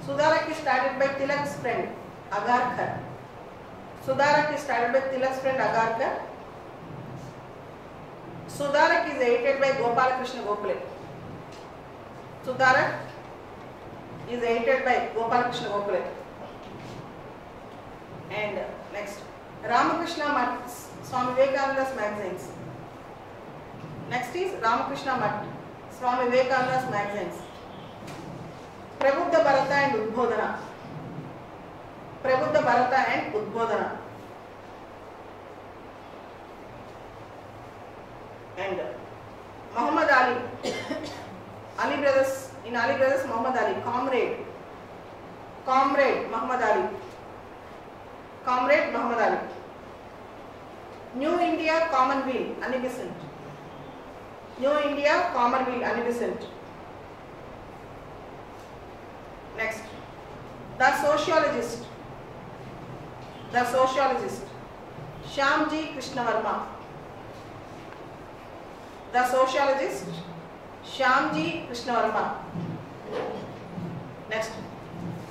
Sudarak is started by Tilak's friend Agarkar. Sudarak is edited by Gopalakrishna Gokhale. And next, Ramakrishna Math, Swami Vivekananda's magazines. Next is Ramakrishna Math, Swami Vivekananda's magazines. Prabuddha Bharata and Udbodhana. And Muhammad Ali, Ali Brothers Muhammad Ali, Comrade Muhammad Ali. New India Commonweal, Annie Besant. Next, The Sociologist, Shyamji Krishnavarma. Next,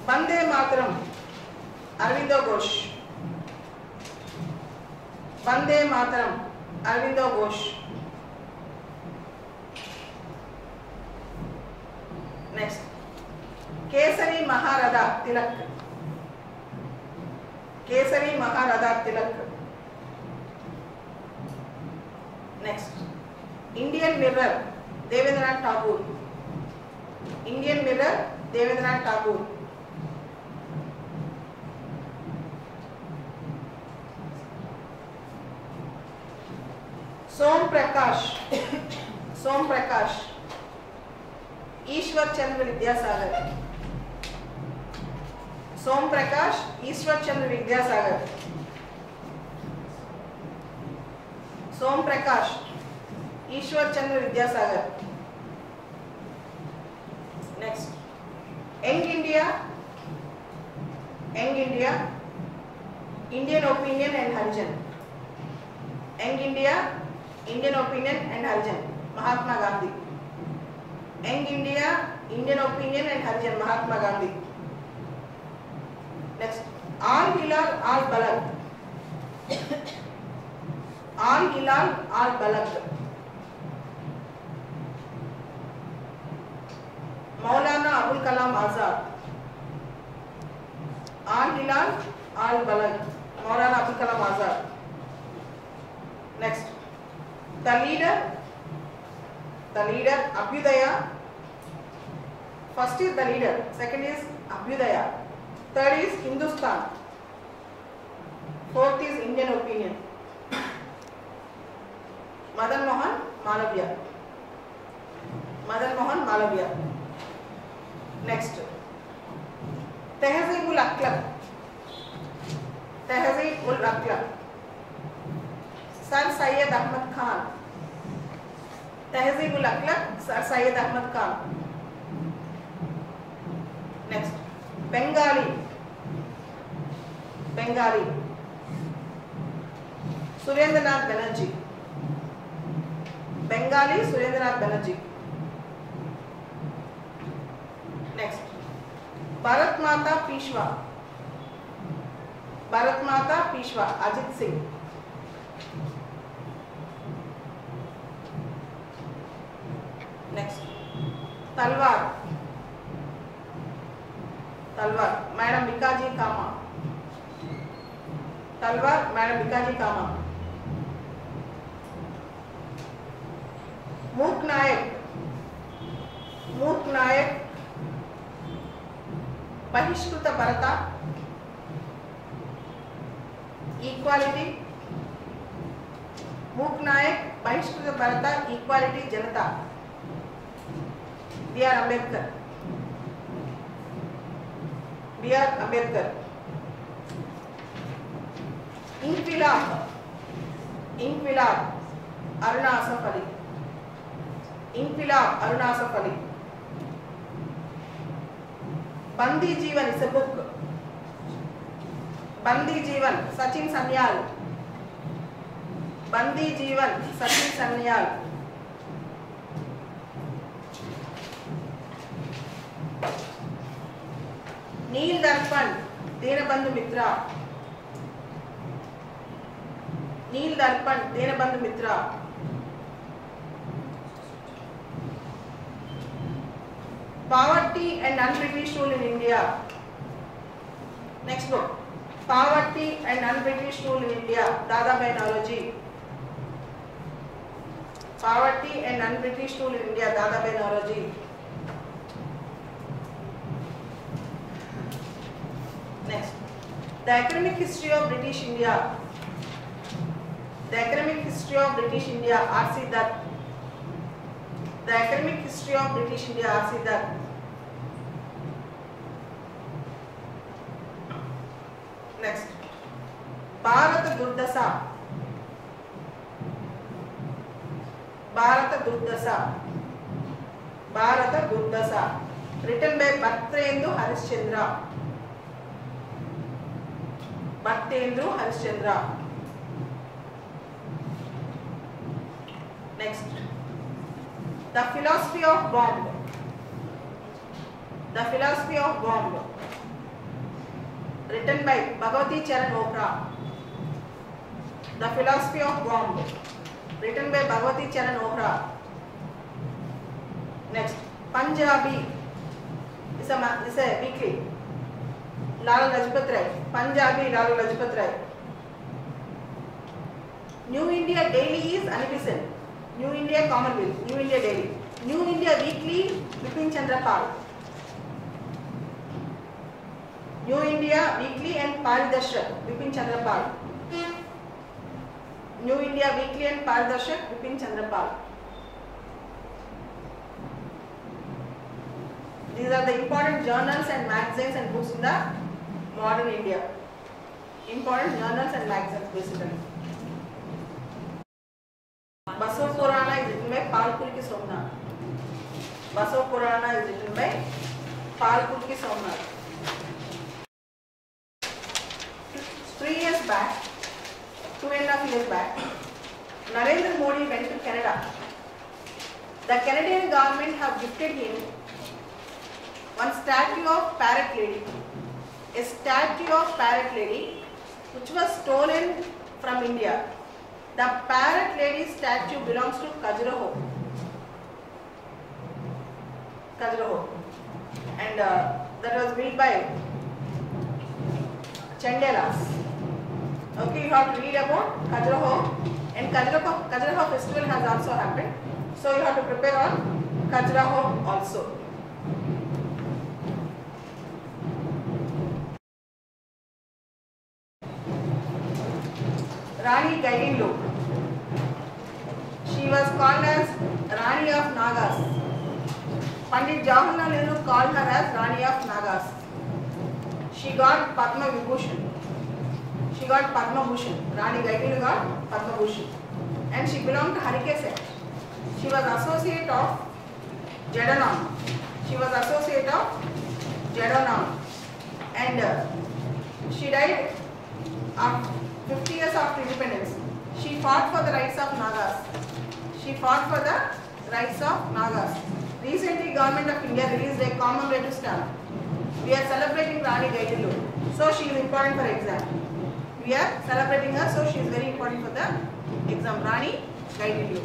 Bande Mataram, Arvindo Ghosh. Vande Mataram, Arvindo Ghosh. Next, Kesari Maharada Tilak. Kesari Maharada Tilak. Next, Indian Mirror, Devendranath Tagore. Indian Mirror, Devendranath Tagore. Som Prakash, Som Prakash, Ishwar Chandra Vidyasagar. Som Prakash, Ishwar Chandra Vidyasagar. Som Prakash, Ishwar Chandra Vidyasagar. Next, Young India, Young India, Indian Opinion and Harijan. Young India, Indian Opinion and Harijan, Mahatma Gandhi. Young India, Indian Opinion and Harijan, Mahatma Gandhi. Next, Al Hilal Al Balagh. Al Hilal Al Balagh. Maulana Abul Kalam Azad. Al Hilal Al Balagh. Maulana Abul Kalam Azad. Next, the leader, Abhyudaya. First is the leader, second is Abhyudaya, third is Hindustan, fourth is Indian Opinion. Madan Mohan Malaviya. Madan Mohan Malaviya. Next, Tehzeeb ul Akhlaq. Tehzeeb ul Akhlaq. Sir Syed Ahmad Khan. Tehzeeb ul Akhlaq, Sir Syed Ahmad Khan. Next, Bengali. Bengali. Surendranath Banerjee. Bengali, Surendranath Banerjee. Next, Bharat Mata Peshwa. Bharat Mata Peshwa, Ajit Singh. Next, Talwar. Talwar, Madam Bikaji Kama. Talwar, Madam Bikaji Kama. Mook Nayak. Mook Nayak, Bahishkruta Bharata. Equality. Mook Nayak, Bahishkruta Bharata, Equality Janata. B.R. Ambedkar. B.R. Ambedkar. Inquilab. Inquilab, Aruna Asaf Ali. Inquilab, Aruna Asaf Ali. Bandi Jeevan is a book. Bandi Jeevan, Sachin Sanyal. Bandi Jeevan, Sachin Sanyal. Neel Darpan, Dinabandhu Mitra. Neel Darpan, Dinabandhu Mitra. Poverty and Unbritish Rule in India. Next book, Poverty and Unbritish Rule in India, Dadabhai Naoroji. Poverty and Unbritish Rule in India, Dadabhai Naoroji. Next, The Academic History of British India. The Academic History of British India, R.C. Dutt. The Academic History of British India, R.C. Dutt. Next, Bharata Durdasa. Bharata Durdasa. Bharata Durdasa. Written by Bhattendra Harishchandra. Bhattendra Harishchandra. Next, The Philosophy of Bomb. The Philosophy of Bomb. Written by Bhagavati Charan Oka. The Philosophy of Bomb, written by Bhagavati Charan Ohra. Next, Punjabi is a weekly. Lala Lajpat Rai, Punjabi Lala Lajpat Rai. New India Daily is Anibesan. New India Commonwealth, New India Daily. New India Weekly, Bipin Chandra Pal. New India Weekly and Paridarshak, Bipin Chandra Pal. New India Weekly and Paridarshak, Bipin Chandra Pal. These are the important journals and magazines and books in the modern India. Important journals and magazines basically. Basav Purana is written by Palpulki Somnath. Basav Purana is written by Palpulki Somnath. 3 years back, 2.5 years back, Narendra Modi went to Canada. The Canadian government have gifted him one statue of Parrot Lady. A statue of Parrot Lady which was stolen from India. The Parrot Lady statue belongs to Khajuraho. And that was built by Chandelas. Okay, you have to read about Khajuraho, and Khajuraho festival has also happened. So you have to prepare on Khajuraho also. Rani Gaidinlu. She was called as Rani of Nagas. Pandit Jawaharlal Nehru called her as Rani of Nagas. She got Padma Vibhushan. She got Padma Bhushan. Rani Gaidinlu got Padma Bhushan. And she belonged to Harike sect. She was associate of Jadanam. And she died after 50 years after independence. She fought for the rights of Nagas. Recently, Government of India released a commemorative stamp. We are celebrating Rani Gaidinlu. So she is important for exam. We are celebrating her, so she is very important for the exam. Rani Gaidinlu.